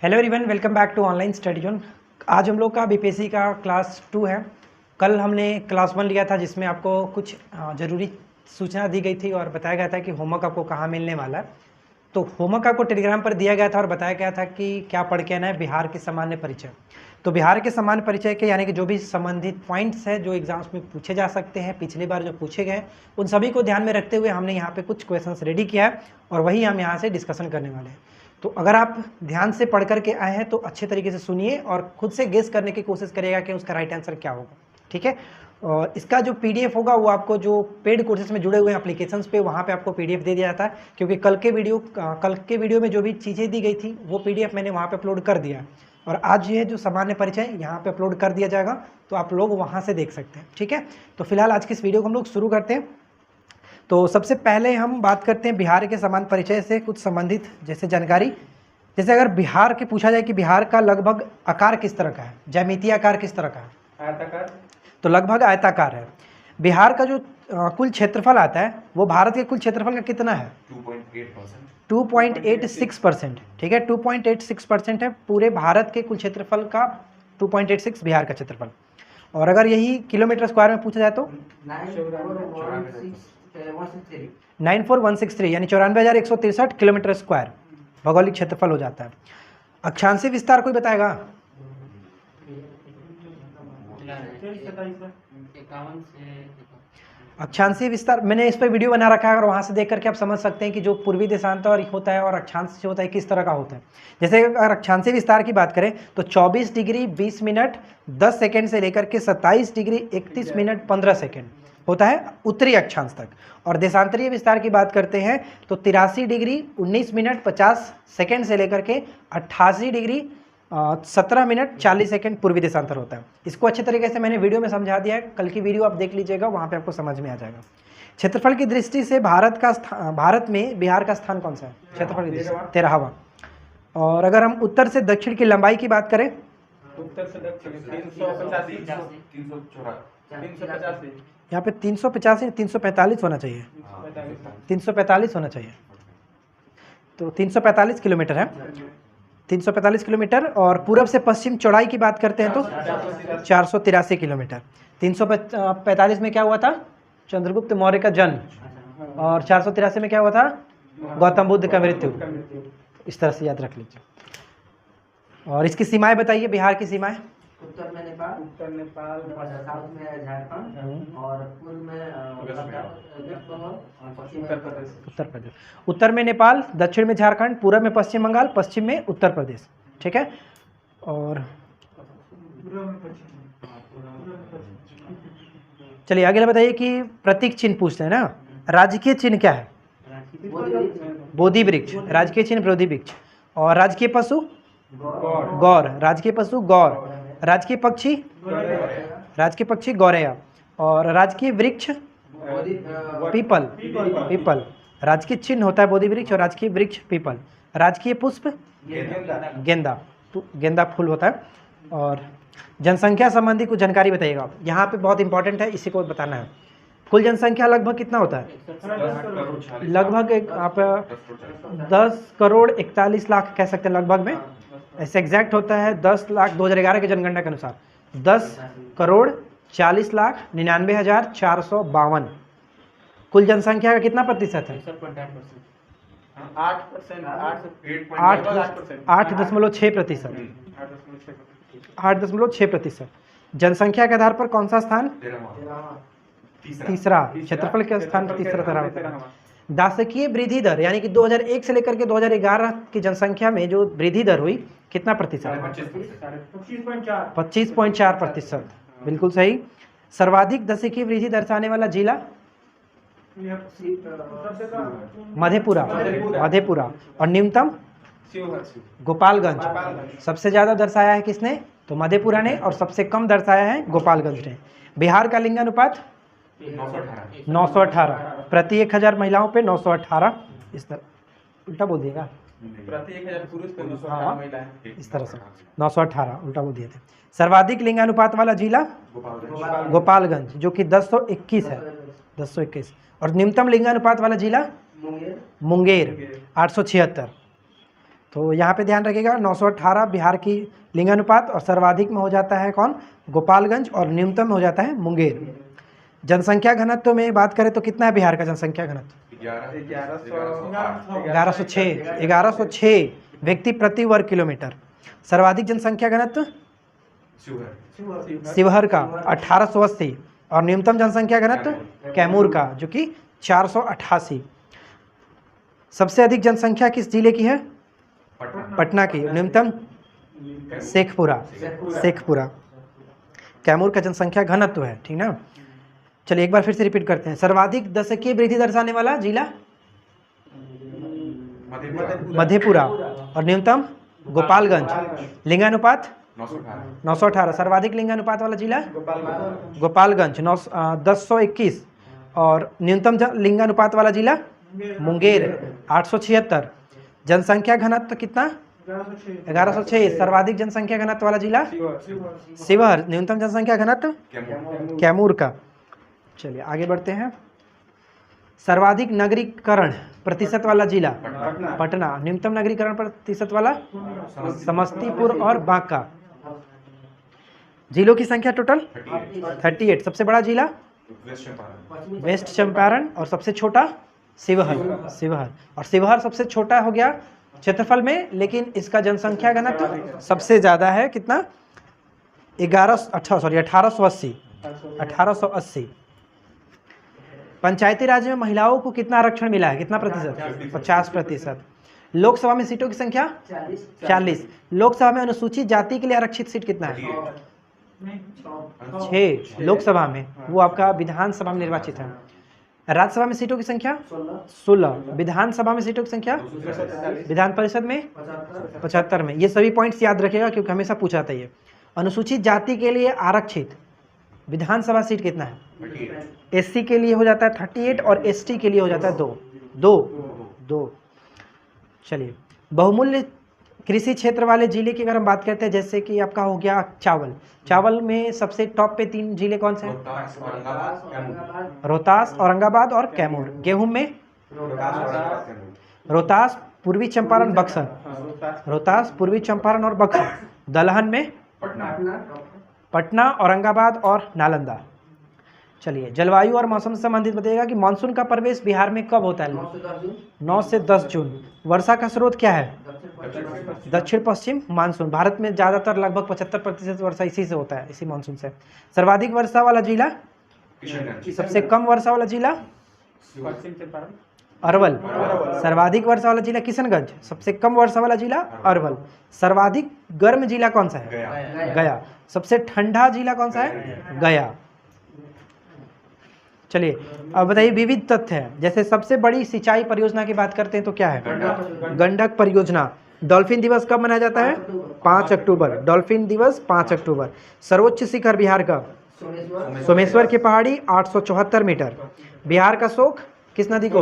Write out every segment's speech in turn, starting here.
Hello everyone, welcome back to online study zone. आज हम लोग का बीपीएससी का क्लास 2 है। कल हमने क्लास 1 लिया था जिसमें आपको कुछ ज़रूरी सूचना दी गई थी और बताया गया था कि होमवर्क आपको कहाँ मिलने वाला है। तो होमवर्क आपको टेलीग्राम पर दिया गया था और बताया गया था कि क्या पढ़ के आना है, बिहार के सामान्य परिचय। तो बिहार के सामान्य परिचय के यानी कि जो भी संबंधित पॉइंट्स हैं जो एग्जाम्स में पूछे जा सकते हैं, पिछली बार जो पूछे गए उन सभी को ध्यान में रखते हुए हमने यहाँ पे कुछ क्वेश्चंस रेडी किया है और वही हम यहाँ से डिस्कशन करने वाले हैं। तो अगर आप ध्यान से पढ़ करके आए हैं तो अच्छे तरीके से सुनिए और खुद से गेस करने की कोशिश करिएगा कि उसका राइट आंसर क्या होगा। ठीक है। और इसका जो पीडीएफ होगा वो आपको जो पेड कोर्सेज में जुड़े हुए हैं एप्लीकेशंस पे, वहाँ पे आपको पीडीएफ दे दिया जाता है, क्योंकि कल के वीडियो में जो भी चीज़ें दी गई थी वो पीडीएफ मैंने वहाँ पे अपलोड कर दिया है और आज ये जो सामान्य परिचय यहाँ पे अपलोड कर दिया जाएगा, तो आप लोग वहाँ से देख सकते हैं। ठीक है। तो फिलहाल आज की इस वीडियो को हम लोग शुरू करते हैं। तो सबसे पहले हम बात करते हैं बिहार के सामान्य परिचय से कुछ संबंधित जैसे जानकारी। जैसे अगर बिहार के पूछा जाए कि बिहार का लगभग आकार किस तरह का है, ज्यामितीय आकार किस तरह का है? आयताकार। तो लगभग आयताकार है। बिहार का जो कुल क्षेत्रफल आता है वो भारत के कुल क्षेत्रफल का कितना है? 2.86%। ठीक है, 2.86% है पूरे भारत के कुल क्षेत्रफल का। 2.86 बिहार का क्षेत्रफल। और अगर यही किलोमीटर स्क्वायर में पूछा जाए तो 94163 यानी 94,163 किलोमीटर स्क्वायर भौगोलिक क्षेत्रफल हो जाता है। अक्षांशीय विस्तार कोई बताएगा? अक्षांशीय विस्तार मैंने इस पर वीडियो बना रखा है और वहाँ से देख करके आप समझ सकते हैं कि जो पूर्वी देशांतर होता है और अक्षांश होता है किस तरह का होता है। जैसे अगर अक्षांशीय विस्तार की बात करें तो 24 डिग्री 20 मिनट 10 सेकेंड से लेकर के 27 डिग्री 31 मिनट 15 सेकेंड होता है उत्तरी अक्षांश तक। और देशांतरीय विस्तार की बात करते हैं तो 83 डिग्री 19 मिनट 50 सेकेंड से लेकर के 88 डिग्री 17 मिनट 40 सेकेंड पूर्वी देशांतर होता है। इसको अच्छे तरीके से मैंने वीडियो में समझा दिया है, कल की वीडियो आप देख लीजिएगा, वहाँ पे आपको समझ में आ जाएगा। क्षेत्रफल की दृष्टि से भारत में बिहार का स्थान कौन सा है? क्षेत्रफल की दृष्टि से 13वां। और अगर हम उत्तर से दक्षिण की लंबाई की बात करें, उत्तर से दक्षिण 385 यहाँ पे 385 345 होना चाहिए, 345 होना चाहिए। तो 345 किलोमीटर है, 345 किलोमीटर। और पूरब से पश्चिम चौड़ाई की बात करते हैं तो 483 किलोमीटर। 345 में क्या हुआ था? चंद्रगुप्त मौर्य का जन्म। और 483 में क्या हुआ था? गौतम बुद्ध का मृत्यु। इस तरह से याद रख लीजिए। और इसकी सीमाएं बताइए, बिहार की सीमाएं। उत्तर में नेपाल, साउथ में झारखंड और पूर्व में उत्तर प्रदेश। उत्तर में नेपाल, दक्षिण में झारखंड, पूर्व में पश्चिम बंगाल, पश्चिम में उत्तर प्रदेश। ठीक है। और चलिए आगे बताइए कि प्रतीक चिन्ह पूछते हैं ना। राजकीय चिन्ह क्या है? बोधि वृक्ष। राजकीय चिन्ह बोधि वृक्ष। और राजकीय पशु गौर। राजकीय पशु गौर। राजकीय पक्षी गौरैया। और राजकीय वृक्ष पीपल। पीपल राजकीय चिन्ह होता है बोधि वृक्ष और राजकीय वृक्ष पीपल। राजकीय पुष्प गेंदा। गेंदा फूल होता है। और जनसंख्या संबंधी कुछ जानकारी बताइएगा, यहाँ पे बहुत इंपॉर्टेंट है, इसी को बताना है। कुल जनसंख्या लगभग कितना होता है? लगभग आप 10 करोड़ 41 लाख कह सकते हैं लगभग में। ऐसे एग्जैक्ट होता है 10 लाख 2011 की जनगणना के अनुसार 10 करोड़ 40 लाख 99,452। कुल जनसंख्या का कितना प्रतिशत है? 8.6%। 8.6%। जनसंख्या के आधार पर कौन सा स्थान? तीसरा। क्षेत्रफल के स्थान पर तीसरा तरह होता है। दासकीय वृद्धि दर यानी कि 2001 से लेकर के 2011 की जनसंख्या में जो वृद्धि दर हुई कितना प्रतिशत? 25.4%। बिल्कुल सही। सर्वाधिक दासकीय वृद्धि दर्शाने वाला जिला? मधेपुरा। और न्यूनतम? गोपालगंज। सबसे ज्यादा दर्शाया है किसने? तो मधेपुरा ने। और सबसे कम दर्शाया है गोपालगंज ने। बिहार का लिंगानुपात 918 प्रति 1000 महिलाओं पे 918। इस तरह उल्टा बोल दिएगा, प्रति 1000 पुरुष पे 918 महिलाएं। इस तरह से 918 उल्टा बोल दिए थे। सर्वाधिक लिंगानुपात वाला जिला गोपालगंज जो कि 1021 है, 1021। और न्यूनतम लिंगानुपात वाला जिला मुंगेर 876। तो यहाँ पे ध्यान रखिएगा 918 बिहार की लिंगानुपात, और सर्वाधिक में हो जाता है कौन? गोपालगंज, और न्यूनतम में हो जाता है मुंगेर। जनसंख्या घनत्व में बात करें तो कितना है बिहार का जनसंख्या घनत्व? 1106 व्यक्ति प्रति वर्ग किलोमीटर। सर्वाधिक जनसंख्या घनत्व शिवहर का 1880, और न्यूनतम जनसंख्या घनत्व कैमूर का जो कि 488। सबसे अधिक जनसंख्या किस जिले की है? पटना की। न्यूनतम शेखपुरा। कैमूर का जनसंख्या घनत्व है, ठीक ना। चलिए एक बार फिर से रिपीट करते हैं। सर्वाधिक दशकीय वृद्धि दर्शाने वाला जिला मधेपुरा, और न्यूनतम गोपालगंज। लिंगानुपात 918। सर्वाधिक लिंगानुपात वाला जिला गोपालगंज 1021, और न्यूनतम लिंगानुपात वाला जिला मुंगेर 876। जनसंख्या घनत्व कितना? 1106। सर्वाधिक जनसंख्या घनत्व वाला जिला शिवहर। न्यूनतम जनसंख्या घनत्व कैमूर का। चलिए आगे बढ़ते हैं। सर्वाधिक नगरीकरण प्रतिशत वाला जिला पटना। न्यूनतम नगरीकरण प्रतिशत वाला समस्तीपुर और बांका। जिलों की संख्या टोटल 38। सबसे बड़ा जिला वेस्ट चंपारण, और सबसे छोटा शिवहर। और शिवहर सबसे छोटा हो गया क्षेत्रफल में, लेकिन इसका जनसंख्या घनत्व सबसे ज़्यादा है। कितना? 1880। पंचायती राज में महिलाओं को कितना आरक्षण मिला है? कितना प्रतिशत? 50%। लोकसभा में सीटों की संख्या 40। लोकसभा में अनुसूचित जाति के लिए आरक्षित सीट कितना है? 6 लोकसभा में, वो आपका विधानसभा में निर्वाचित है। राज्यसभा में सीटों की संख्या 16। विधानसभा में सीटों की संख्या, विधान परिषद में 75 में। ये सभी पॉइंट्स याद रखिएगा क्योंकि हमेशा पूछा था ये। अनुसूचित जाति के लिए आरक्षित विधानसभा सीट कितना है? एससी के लिए हो जाता है 38, और एसटी के लिए हो जाता है 2। चलिए, बहुमूल्य कृषि क्षेत्र वाले जिले की अगर हम बात करते हैं, जैसे कि आपका हो गया चावल में सबसे टॉप पे 3 जिले कौन से हैं? रोहतास, औरंगाबाद और कैमूर। गेहूं में रोहतास, पूर्वी चंपारण, बक्सर। रोहतास, पूर्वी चंपारण और बक्सर। दलहन में पटना, औरंगाबाद और नालंदा। चलिए, जलवायु और मौसम से संबंधित बताइएगा कि मानसून का प्रवेश बिहार में कब होता है? 9 से 10 जून। वर्षा का स्रोत क्या है? दक्षिण पश्चिम मानसून। भारत में ज़्यादातर लगभग 75% वर्षा इसी से होता है, इसी मानसून से। सर्वाधिक वर्षा वाला जिला? सबसे कम वर्षा वाला जिला? अरवल। सर्वाधिक वर्षा वाला जिला किशनगंज। सबसे कम वर्षा वाला जिला अरवल। सर्वाधिक गर्म जिला कौन सा है? गया। सबसे ठंडा जिला कौन सा है? गया। चलिए अब बताइए, विविध तथ्य है। जैसे सबसे बड़ी सिंचाई परियोजना की बात करते हैं तो क्या है? गंडक परियोजना। डॉल्फिन दिवस कब मनाया जाता है? 5 अक्टूबर। डॉल्फिन दिवस 5 अक्टूबर। सर्वोच्च शिखर बिहार का सोमेश्वर की पहाड़ी 874 मीटर। बिहार का शोक किस नदी को?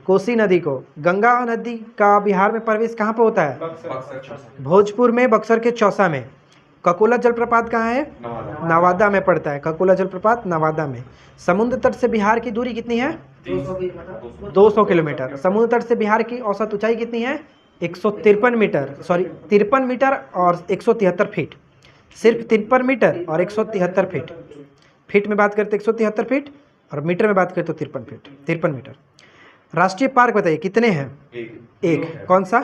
कोसी नदी को। गंगा नदी का बिहार में प्रवेश कहाँ पे होता है? भोजपुर में, बक्सर के चौसा में। ककोला जलप्रपात कहाँ है? नवादा में पड़ता है। ककोला जलप्रपात नवादा में। समुद्र तट से बिहार की दूरी कितनी है? 200 किलोमीटर। समुद्र तट से बिहार की औसत ऊंचाई कितनी है? 153 मीटर, 53 मीटर और 173 फीट। सिर्फ 53 मीटर और 173 फीट। फीट में बात करते 173 फीट, और मीटर में बात करते तो 53 मीटर। राष्ट्रीय पार्क बताइए कितने हैं? एक। कौन सा?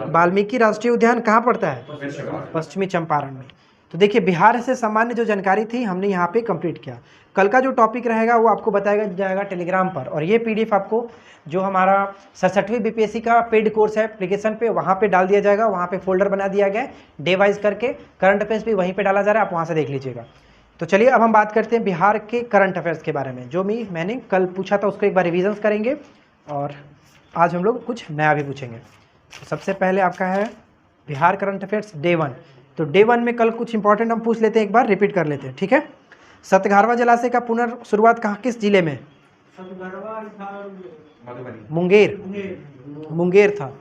वाल्मीकि राष्ट्रीय उद्यान कहाँ पड़ता है? पश्चिमी चंपारण में। तो देखिए, बिहार से सामान्य जो जानकारी थी हमने यहाँ पे कंप्लीट किया। कल का जो टॉपिक रहेगा वो आपको बताया जाएगा टेलीग्राम पर, और ये पीडीएफ आपको जो हमारा 67वीं बीपीएससी का पेड कोर्स है एप्लीकेशन पे, वहाँ पे डाल दिया जाएगा। वहाँ पे फोल्डर बना दिया गया है डे वाइज करके। करंट अफेयर्स भी वहीं पे डाला जा रहा है, आप वहाँ से देख लीजिएगा। तो चलिए अब हम बात करते हैं बिहार के करंट अफेयर्स के बारे में। जो मैंने कल पूछा था उसको एक बार रिविजन्स करेंगे, और आज हम लोग कुछ नया भी पूछेंगे। तो सबसे पहले आपका है बिहार करंट अफेयर्स डे 1। तो डे 1 में कल कुछ इंपॉर्टेंट हम पूछ लेते हैं, एक बार रिपीट कर लेते हैं, ठीक है। सतघारवा जलाशय का पुनर्शुरुआत कहाँ, किस जिले में? मुंगेर था।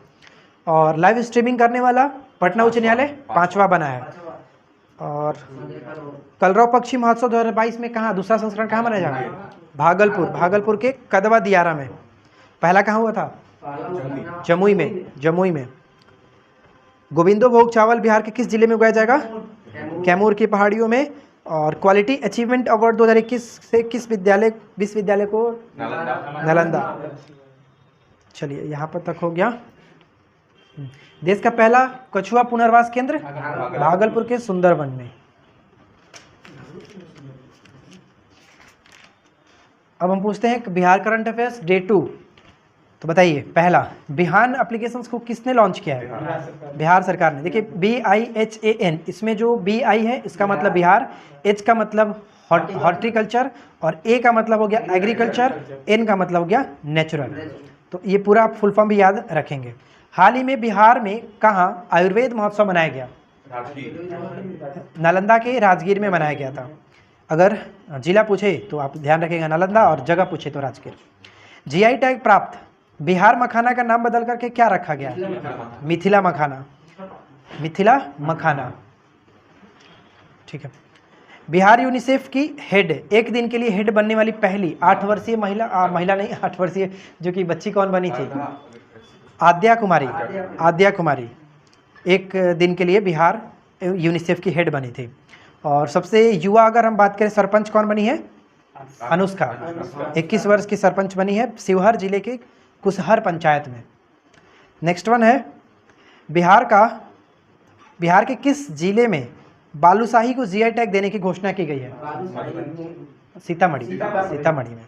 और लाइव स्ट्रीमिंग करने वाला पटना उच्च न्यायालय 5वां बना है। और कलरव पक्षी महोत्सव 2022 में कहाँ दूसरा संस्करण कहाँ मनाया जाएगा? भागलपुर के कदवा दियारा में। पहला कहाँ हुआ था? जमुई में। गोविंदो भोग चावल बिहार के किस जिले में उगाया जाएगा? कैमूर की पहाड़ियों में। और क्वालिटी अचीवमेंट अवार्ड 2021 से किस विश्वविद्यालय को? नालंदा। चलिए यहाँ पर तक हो गया। देश का पहला कछुआ पुनर्वास केंद्र भागलपुर के सुंदरवन में। अब हम पूछते हैं बिहार करंट अफेयर्स डे 2। तो बताइए, पहला, बिहान एप्लीकेशंस को किसने लॉन्च किया है? बिहार सरकार ने। देखिए BIHAN, इसमें जो BI है इसका मतलब बिहार, H का मतलब हॉर्टिकल्चर और A का मतलब हो गया एग्रीकल्चर, N का मतलब हो गया नेचुरल। तो ये पूरा आप फुल फॉर्म भी याद रखेंगे। हाल ही में बिहार में कहाँ आयुर्वेद महोत्सव मनाया गया? नालंदा के राजगीर में मनाया गया था। अगर जिला पूछे तो आप ध्यान रखेंगे नालंदा, और जगह पूछे तो राजगीर। GI टैग प्राप्त बिहार मखाना का नाम बदल करके क्या रखा गया? मिथिला मखाना। मिथिला मखाना, ठीक है। बिहार यूनिसेफ की हेड, एक दिन के लिए हेड बनने वाली पहली 8 वर्षीय महिला नहीं 8 वर्षीय जो कि बच्ची कौन बनी थी? आद्या कुमारी। आद्या कुमारी एक दिन के लिए बिहार यूनिसेफ की हेड बनी थी। और सबसे युवा अगर हम बात करें, सरपंच कौन बनी है? अनुष्का। 21 वर्ष की सरपंच बनी है शिवहर जिले के कुसहर पंचायत में। नेक्स्ट वन है, बिहार के किस जिले में बालूशाही को GI टैग देने की घोषणा की गई है? सीतामढ़ी। सीतामढ़ी में।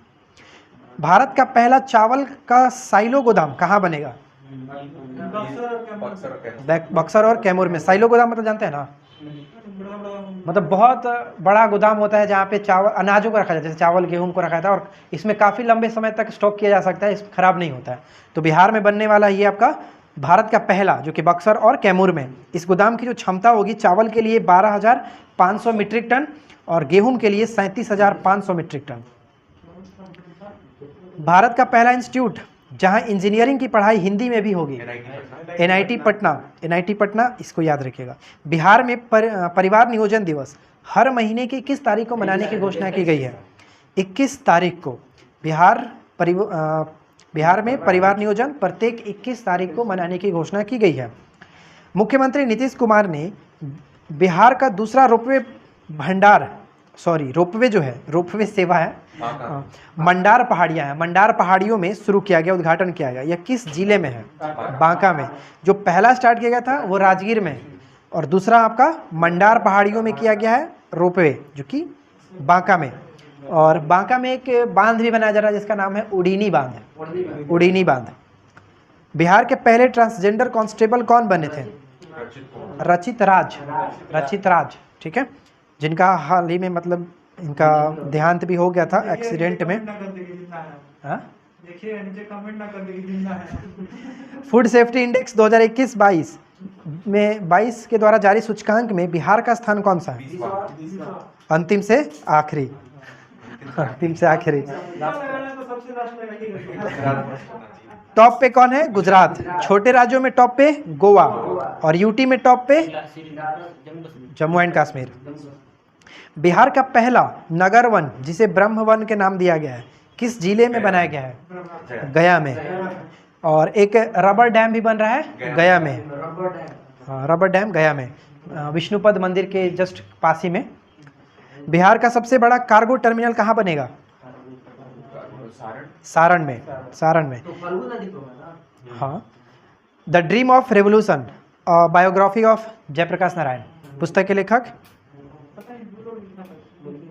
भारत का पहला चावल का साइलो गोदाम कहाँ बनेगा? बक्सर और कैमूर में। साइलो गोदाम मतलब जानते हैं ना? मतलब बहुत बड़ा गोदाम होता है जहाँ पे चावल अनाजों को रखा जाता है, जैसे चावल गेहूं को रखा जाता है, और इसमें काफ़ी लंबे समय तक स्टॉक किया जा सकता है, इसमें खराब नहीं होता है। तो बिहार में बनने वाला ये आपका भारत का पहला, जो कि बक्सर और कैमूर में। इस गोदाम की जो क्षमता होगी चावल के लिए 12,500 मीट्रिक टन और गेहूं के लिए 37,500 मीट्रिक टन। भारत का पहला इंस्टीट्यूट जहां इंजीनियरिंग की पढ़ाई हिंदी में भी होगी, NIT पटना। NIT पटना, इसको याद रखिएगा। बिहार में परिवार नियोजन दिवस हर महीने की किस तारीख को मनाने की घोषणा की गई है? 21 तारीख को। बिहार में परिवार नियोजन प्रत्येक 21 तारीख को मनाने की घोषणा की गई है। मुख्यमंत्री नीतीश कुमार ने बिहार का दूसरा रोपवे जो है, रोपवे सेवा है, मंडार पहाड़ियाँ हैं, मंडार पहाड़ियों में शुरू किया गया, उद्घाटन किया गया। यह किस जिले में है? बांका में। जो पहला स्टार्ट किया गया था वो राजगीर में, और दूसरा आपका मंडार पहाड़ियों में किया गया है रोपवे, जो कि बांका में। और बांका में एक बांध भी बनाया जा रहा है जिसका नाम है उडीनी बांध। उडीनी बांध। बिहार के पहले ट्रांसजेंडर कांस्टेबल कौन बने थे? रचित राज, ठीक है, जिनका हाल ही में मतलब इनका देहांत भी हो गया था एक्सीडेंट में। फूड सेफ्टी इंडेक्स 2021-22 में 22 के द्वारा जारी सूचकांक में बिहार का स्थान कौन सा है? अंतिम से आखिरी। टॉप पे कौन है? गुजरात। छोटे राज्यों में टॉप पे गोवा, और यूटी में टॉप पे जम्मू एंड कश्मीर। बिहार का पहला नगर वन जिसे ब्रह्म वन के नाम दिया गया है किस जिले में बनाया गया है? गया में। और एक रबर डैम भी बन रहा है गया में। हाँ, रबर डैम गया में, विष्णुपद मंदिर के जस्ट पास ही में। बिहार का सबसे बड़ा कार्गो टर्मिनल कहाँ बनेगा? सारण में। हाँ। The dream of revolution, biography of Jayaprakash Narayan, पुस्तक के लेखक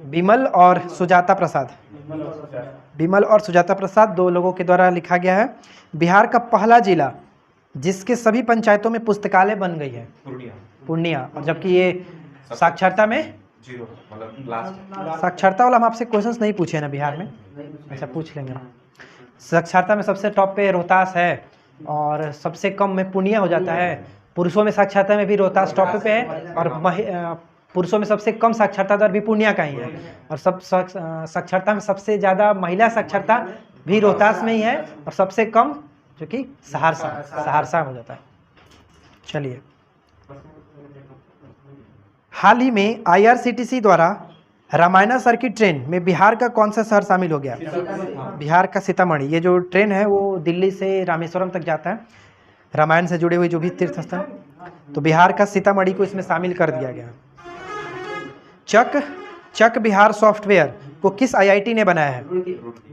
बिमल और सुजाता प्रसाद, दो लोगों के द्वारा लिखा गया है। बिहार का पहला जिला जिसके सभी पंचायतों में पुस्तकालय बन गई है? पूर्णिया। और जबकि ये साक्षरता में साक्षरता वाला हम आपसे क्वेश्चंस नहीं पूछे ना बिहार में, अच्छा पूछ लेंगे। साक्षरता में सबसे टॉप पे रोहतास है, और सबसे कम में पूर्णिया हो जाता है। पुरुषों में साक्षरता में भी रोहतास टॉप पे है, और पुरुषों में सबसे कम साक्षरता दर भी पूर्णिया का ही है। और साक्षरता में सबसे ज़्यादा महिला साक्षरता भी रोहतास में ही है, और सबसे कम जो कि सहरसा हो जाता है। चलिए, हाल ही में IRCTC द्वारा रामायणा सर्किट ट्रेन में बिहार का कौन सा शहर शामिल हो गया? बिहार का सीतामढ़ी। ये जो ट्रेन है वो दिल्ली से रामेश्वरम तक जाता है, रामायण से जुड़े हुए जो भी तीर्थ स्थल। तो बिहार का सीतामढ़ी को इसमें शामिल कर दिया गया। चक बिहार सॉफ्टवेयर को किस आईआईटी ने बनाया है?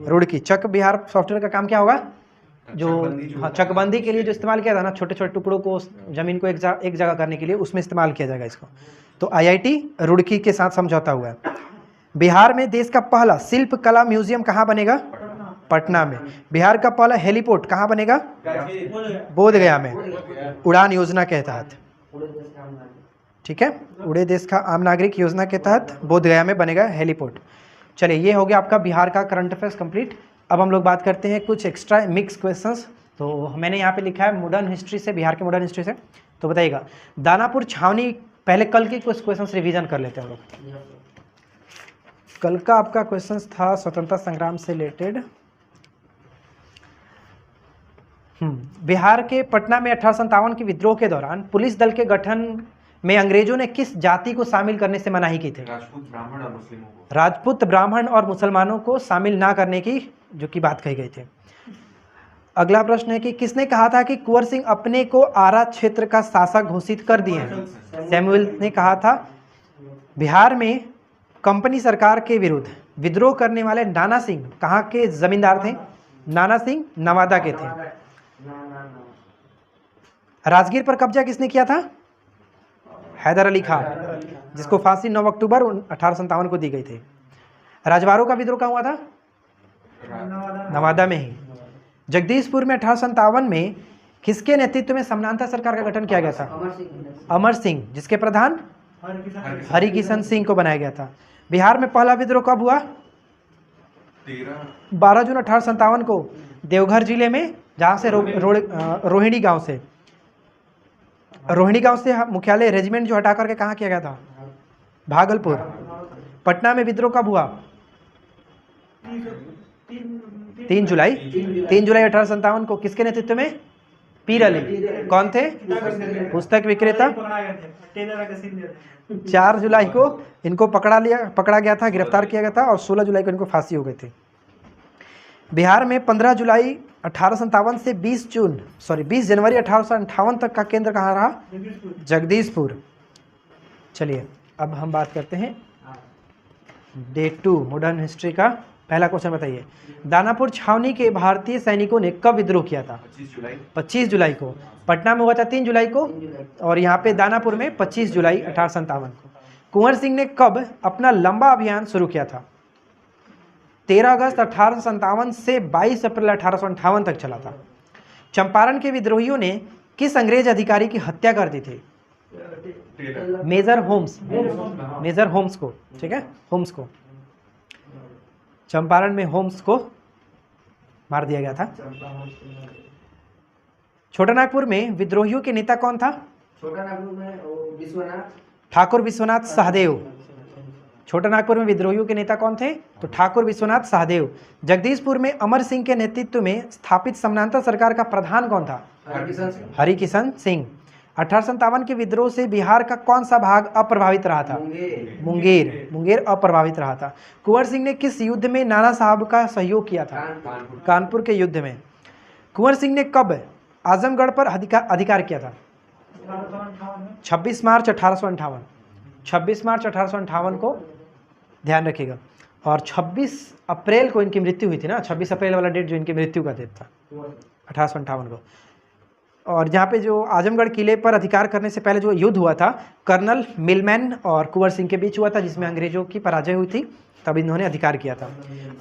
रुड़की। चक बिहार सॉफ्टवेयर का काम क्या होगा? जो हाँ चकबंदी के लिए जो इस्तेमाल किया था ना, छोटे छोटे टुकड़ों को जमीन को एक जगह करने के लिए, उसमें इस्तेमाल किया जाएगा इसको। तो आईआईटी रुड़की के साथ समझौता हुआ है। बिहार में देश का पहला शिल्प कला म्यूजियम कहाँ बनेगा? पटना में। बिहार का पहला हेलीपोर्ट कहाँ बनेगा? बोधगया में, उड़ान योजना के तहत। ठीक है, उड़े देश का आम नागरिक योजना के तहत बोधगया में बनेगा हेलीपोर्ट। चलिए, ये हो गया आपका बिहार का करंट अफेयर्स कंप्लीट। अब हम लोग बात करते हैं कुछ एक्स्ट्रा मिक्स क्वेश्चंस। तो मैंने यहाँ पे लिखा है मॉडर्न हिस्ट्री से, बिहार के मॉडर्न हिस्ट्री से। तो बताइएगा, दानापुर छावनी, पहले कल के कुछ क्वेश्चंस रिवीजन कर लेते हैं हम लोग। कल का आपका क्वेश्चन था स्वतंत्रता संग्राम से रिलेटेड। बिहार के पटना में 1857 के विद्रोह के दौरान पुलिस दल के गठन में अंग्रेजों ने किस जाति को शामिल करने से मनाही की थी? राजपूत ब्राह्मण और मुस्लिमों को। राजपूत ब्राह्मण और मुसलमानों को शामिल ना करने की जो की बात कही गई थी। अगला प्रश्न है कि किसने कहा था कि कुंवर सिंह अपने को आरा क्षेत्र का शासक घोषित कर दिए हैं? सैमुअल ने कहा था। बिहार में कंपनी सरकार के विरुद्ध विद्रोह करने वाले नाना सिंह कहाँ के जमींदार थे? नाना सिंह नवादा के थे। राजगीर पर कब्जा किसने किया था? हैदर अली खान, जिसको फांसी 9 अक्टूबर 1857 को दी गई थी। राजवाड़ों का विद्रोह कहाँ हुआ था? नवादा में ही। जगदीशपुर में 1857 में किसके नेतृत्व में समानांतर सरकार का गठन किया गया था? अमर सिंह, जिसके प्रधान हरिकिशन सिंह को बनाया गया था। बिहार में पहला विद्रोह कब हुआ? 12 जून 1857 को देवघर जिले में, जहाँ से रोहिणी गांव से मुख्यालय रेजिमेंट जो हटा करके कहाँ किया गया था? भागलपुर। पटना में विद्रोह कब हुआ? 3 जुलाई 1857 को। किसके नेतृत्व में? पीर अली। कौन थे? पुस्तक विक्रेता। 4 जुलाई को इनको पकड़ा गया था, गिरफ्तार किया गया था, और 16 जुलाई को इनको फांसी हो गई थी। बिहार में 15 जुलाई 1857 से 20 जनवरी 1858 तक का केंद्र कहाँ रहा? जगदीशपुर। चलिए, अब हम बात करते हैं डे 2 मॉडर्न हिस्ट्री का। पहला क्वेश्चन बताइए, दानापुर छावनी के भारतीय सैनिकों ने कब विद्रोह किया था? 25 जुलाई को। पटना में हुआ था 3 जुलाई को, और यहाँ पे दानापुर में 25 जुलाई 1857 को। कुंवर सिंह ने कब अपना लंबा अभियान शुरू किया था? 13 अगस्त 1857 से 22 अप्रैल 1858 तक चला था। चंपारण के विद्रोहियों ने किस अंग्रेज अधिकारी की हत्या कर दी थी? मेजर होम्स को। ठीक है, होम्स को। चंपारण में होम्स को मार दिया गया था। छोटा नागपुर में विद्रोहियों के नेता कौन था? छोटा नागपुर में विश्वनाथ ठाकुर विश्वनाथ सहदेव। छोटा नागपुर में विद्रोहियों के नेता कौन थे? तो ठाकुर विश्वनाथ सहदेव। जगदीशपुर में अमर सिंह के नेतृत्व में स्थापित समानांतर सरकार का प्रधान कौन था? हरिकिशन सिंह। 1857 के विद्रोह से बिहार का कौन सा भाग अप्रभावित रहा था? मुंगेर अप्रभावित रहा था। कुंवर सिंह ने किस युद्ध में नाना साहब का सहयोग किया था? कानपुर के युद्ध में। कुंवर सिंह ने कब आजमगढ़ पर अधिकार किया था? 26 मार्च 1858। 26 मार्च 1858 को ध्यान रखिएगा। और 26 अप्रैल को इनकी मृत्यु हुई थी ना, 26 अप्रैल वाला डेट जो इनकी मृत्यु का डेट था 1858 को। और यहाँ पे जो आजमगढ़ किले पर अधिकार करने से पहले जो युद्ध हुआ था, कर्नल मिलमैन और कुंवर सिंह के बीच हुआ था, जिसमें अंग्रेजों की पराजय हुई थी, तब इन्होंने अधिकार किया था।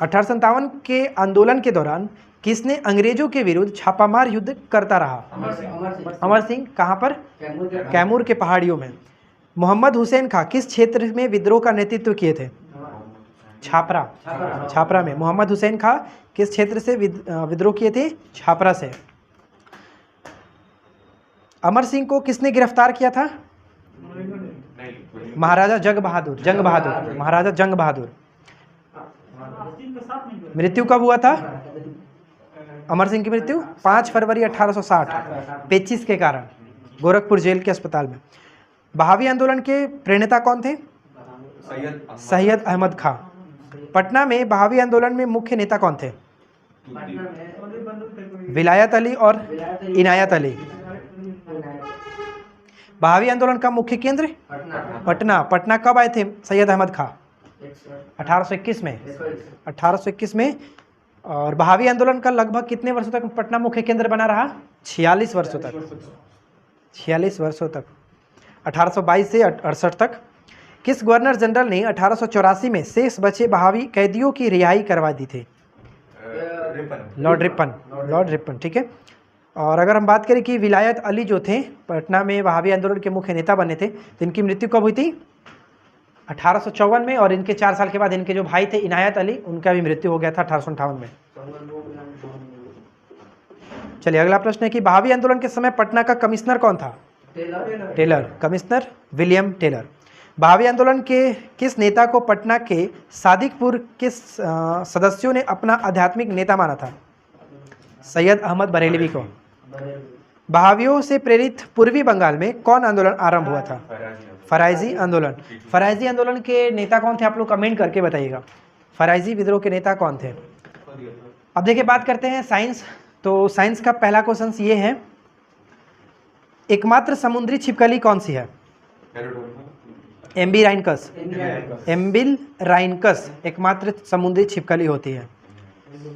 1857 के आंदोलन के दौरान किसने अंग्रेजों के विरुद्ध छापामार युद्ध करता रहा? अमर सिंह। कहाँ पर? कैमूर के पहाड़ियों में। मोहम्मद हुसैन खां किस क्षेत्र में विद्रोह का नेतृत्व किए थे? छापरा में। मोहम्मद हुसैन खां किस क्षेत्र से विद्रोह किए थे? छापरा से। अमर सिंह को किसने गिरफ्तार किया था? महाराजा जंग बहादुर। मृत्यु कब हुआ था अमर सिंह की मृत्यु? 5 फरवरी 1860 पेचिश के कारण गोरखपुर जेल के अस्पताल में। बहावी आंदोलन के प्रणेता कौन थे? सैयद अहमद खां। पटना में बहावी आंदोलन में मुख्य नेता कौन थे? विलायत अली और इनायत अली। बहावी आंदोलन का मुख्य केंद्र पटना। पटना कब आए थे सैयद अहमद खां? 1821 में। 1821 में। और बहावी आंदोलन का लगभग कितने वर्षों तक पटना मुख्य केंद्र बना रहा? 46 वर्षों तक। 46 वर्षों तक, 1822 से 68 तक। किस गवर्नर जनरल ने 1884 में शेष बचे बहावी कैदियों की रिहाई करवा दी थी? Lord Ripon. लॉर्ड रिपन, ठीक है। और अगर हम बात करें कि विलायत अली जो थे पटना में बहावी आंदोलन के मुख्य नेता बने थे, तो इनकी मृत्यु कब हुई थी? 1854 में। और इनके 4 साल के बाद इनके जो भाई थे इनायत अली, उनका भी मृत्यु हो गया था 1858 में। चलिए अगला प्रश्न है कि बहावी आंदोलन के समय पटना का कमिश्नर कौन था? टेलर। Commissioner William Taylor. बहावी आंदोलन के किस नेता को पटना के सादिकपुर के सदस्यों ने अपना आध्यात्मिक नेता माना था? सैयद अहमद बरेलवी को। बहावियों से प्रेरित पूर्वी बंगाल में कौन आंदोलन आरंभ हुआ था? फराइजी आंदोलन। फराइजी आंदोलन के नेता कौन थे? आप लोग कमेंट करके बताइएगा, फराइजी विद्रोह के नेता कौन थे? अब देखिए बात करते हैं साइंस। तो साइंस का पहला क्वेश्चन ये है, एकमात्र समुद्री छिपकली कौन सी है? एम्बी राइनकस। एम्बिल राइनकस एकमात्र समुद्री छिपकली होती है।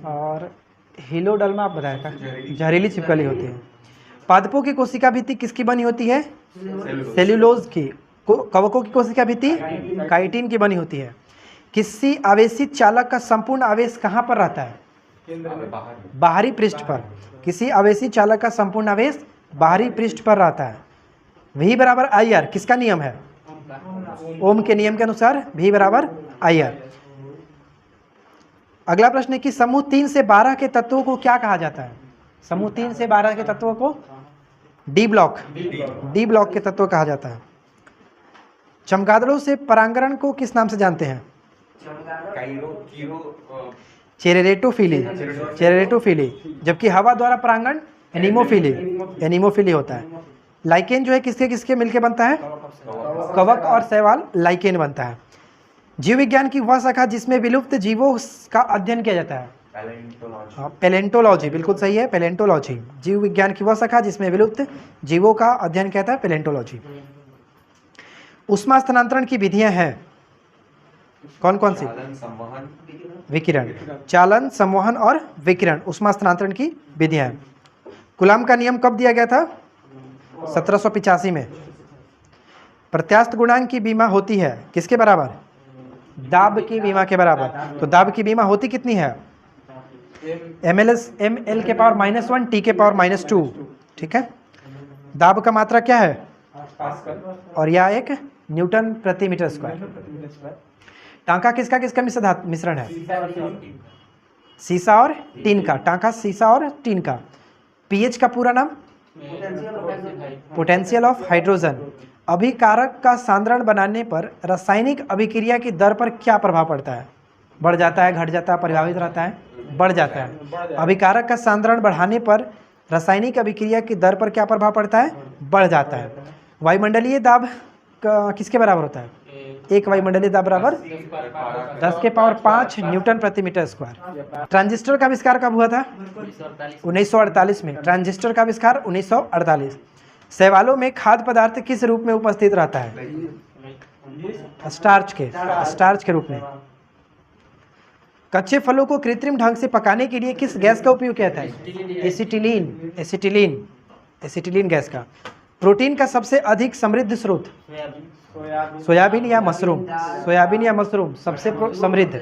और हिलोडल्मा आप बताया था, जहरीली छिपकली होती है। पादपों की कोशिका भित्ति किसकी बनी होती है? सेल्यूलोज की। कवकों की कोशिका भित्ति काइटिन की बनी होती है। किसी आवेशित चालक का संपूर्ण आवेश कहाँ पर रहता है? बाहरी पृष्ठ पर। किसी आवेशित चालक का संपूर्ण आवेश बाहरी पृष्ठ पर रहता है। V बराबर IR किसका नियम है? ओम के नियम के अनुसार V बराबर IR। अगला प्रश्न है कि समूह 3 से 12 के तत्वों को क्या कहा जाता है? समूह 3 से 12 के तत्वों को डी ब्लॉक के तत्व कहा जाता है। चमगादड़ों से परागण को किस नाम से जानते हैं? चेरेटोफिली। जबकि हवा द्वारा परागण एनीमोफिली होता है। लाइकेन जो है किसके किसके मिलके बनता है? कवक और शैवाल लाइकेन बनता है। जीव विज्ञान की वह शाखा जिसमें विलुप्त जीवों का अध्ययन किया जाता है? पैलेंटोलॉजी, बिल्कुल सही है, पैलेंटोलॉजी। जीव विज्ञान की वह शाखा जिसमें विलुप्त जीवों का अध्ययन किया जाता है, पैलेंटोलॉजी। ऊष्मा स्थानांतरण की विधियां हैं कौन कौन सी? विकिरण, चालन, संवहन और विकिरण ऊष्मा स्थानांतरण की विधियां हैं। कूलाम का नियम कब दिया गया था? 1785 में। प्रत्यास्थ गुणांक की बीमा होती है किसके बराबर? दाब की बीमा के बराबर। तो दाब की बीमा होती कितनी है? ml के पावर -1 t के पावर -2, ठीक है। दाब का मात्रा क्या है? और यह एक न्यूटन प्रति मीटर स्क्वायर। टांका किसका किसका मिश्रण है? सीसा और टीन का। टांका सीसा और टीन का। पीएच का पूरा नाम? Potential of hydrogen. अभिकारक का सांद्रण बनाने पर रासायनिक अभिक्रिया की दर पर क्या प्रभाव पड़ता है? बढ़ जाता है, घट जाता है, प्रभावित रहता है? बढ़ जाता है। अभिकारक का सांद्रण बढ़ाने पर रासायनिक अभिक्रिया की दर पर क्या प्रभाव पड़ता है? बढ़ जाता है। वायुमंडलीय दाब किसके बराबर होता है? एक वायुमंडलीय दाब बराबर 10 के पावर 5 न्यूटन प्रति मीटर स्क्वायर। ट्रांजिस्टर का आविष्कार कब हुआ था? 1948 में। ट्रांजिस्टर का आविष्कार 1948। शैवालों में खाद्य पदार्थ किस रूप में उपस्थित रहता है? स्टार्च के रूप में। कच्चे फलों को कृत्रिम ढंग से पकाने के लिए किस गैस का उपयोग किया जाता है? एसिटिलीन गैस का। प्रोटीन का सबसे अधिक समृद्ध स्रोत? सोयाबीन या मशरूम सबसे समृद्ध,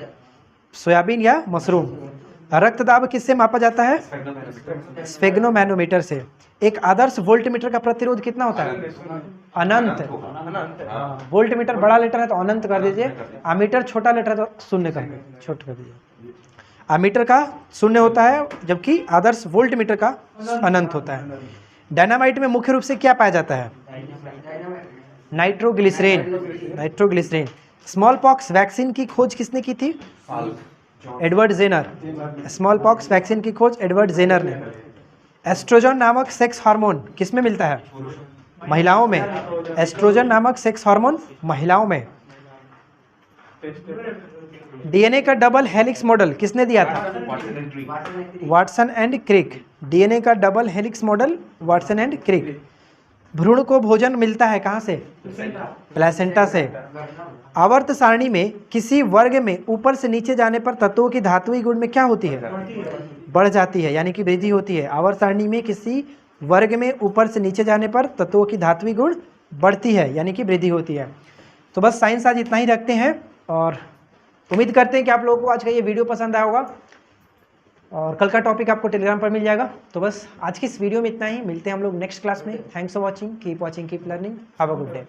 सोयाबीन या मशरूम। रक्तदाब किससे मापा जाता है? स्फेग्नोमैनोमीटर से। एक आदर्श वोल्टमीटर का प्रतिरोध कितना होता है? अनंत। वोल्टमीटर बड़ा लेटर है तो अनंत कर दीजिए, अमीटर छोटा लेटर है तो शून्य कर दीजिए। अमीटर का शून्य होता है जबकि आदर्श वोल्टमीटर का अनंत होता है। डायनामाइट में मुख्य रूप से क्या पाया जाता है? नाइट्रोग्लिसरीन। स्मॉल पॉक्स वैक्सीन की खोज किसने की थी? Edward Jenner. Small pox vaccine की खोज एडवर्ड जेनर ने। एस्ट्रोजन नामक सेक्स हार्मोन किसमें मिलता है? महिलाओं में। एस्ट्रोजन नामक सेक्स हार्मोन महिलाओं में। डीएनए का डबल हेलिक्स मॉडल किसने दिया था? Watson and Crick. डीएनए का double helix model Watson and Crick. भ्रूण को भोजन मिलता है कहाँ से? प्लेसेंटा से। आवर्त सारणी में किसी वर्ग में ऊपर से नीचे जाने पर तत्वों की धात्विक गुण में क्या होती है? बढ़ जाती है, यानी कि वृद्धि होती है। आवर्त सारणी में किसी वर्ग में ऊपर से नीचे जाने पर तत्वों की धात्विक गुण बढ़ती है, यानी कि वृद्धि होती है। तो बस साइंस आज इतना ही रखते हैं और उम्मीद करते हैं कि आप लोगों को आज का ये वीडियो पसंद आया होगा और कल का टॉपिक आपको टेलीग्राम पर मिल जाएगा। तो बस आज की इस वीडियो में इतना ही, मिलते हैं हम लोग नेक्स्ट क्लास में। Thanks for watching, keep learning, have a good day.